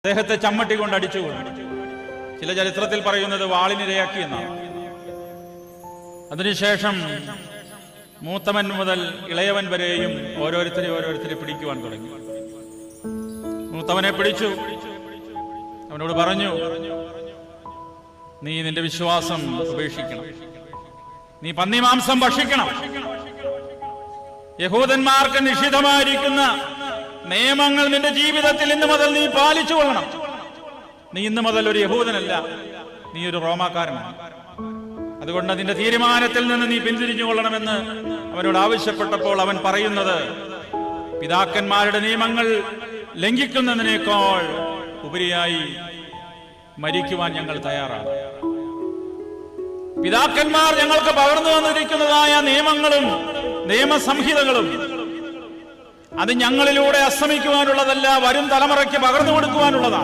അദ്ദേഹത്തെ ചമ്മട്ടി കൊണ്ട് അടിച്ചു. ചില ചരിത്രത്തിൽ പറയുന്നത് വാളിനിരയാക്കി എന്നാണ്. അതിനുശേഷം മൂത്തവൻ മുതൽ ഇളയവൻ വരെയും ഓരോരുത്തരെ പിടിക്കുവാൻ തുടങ്ങി. മൂത്തവനെ പിടിച്ചു. അവനോട് പറഞ്ഞു, നീ നിന്റെ വിശ്വാസം ഉപേക്ഷിക്കണം, നീ പന്നിമാംസം ഭക്ഷിക്കണം, യഹൂദന്മാർക്ക് നിഷിദ്ധമായിരിക്കുന്ന നിയമങ്ങൾ നിന്റെ ജീവിതത്തിൽ ഇന്നു മുതൽ നീ പാലിച്ചു കൊള്ളണം. നീ ഇന്നു മുതൽ ഒരു യഹൂദനല്ല, നീ ഒരു റോമാക്കാരനാണ്. അതുകൊണ്ട് നിന്റെ തീരുമാനത്തിൽ നിന്ന് നീ പിന്തിരിഞ്ഞു കൊള്ളണമെന്ന് അവനോട് ആവശ്യപ്പെട്ടപ്പോൾ അവൻ പറയുന്നത്, പിതാക്കന്മാരുടെ നിയമങ്ങൾ ലംഘിക്കുന്നതിനേക്കാൾ ഉപരിയായി മരിക്കുവാൻ ഞങ്ങൾ തയ്യാറാണ്. പിതാക്കന്മാർ ഞങ്ങൾക്ക് പകർന്നു വന്നിരിക്കുന്നതായ നിയമങ്ങളും നിയമസംഹിതകളും അത് ഞങ്ങളിലൂടെ അസ്തമിക്കുവാനുള്ളതല്ല, വരും തലമുറയ്ക്ക് പകർന്നു കൊടുക്കുവാനുള്ളതാണ്.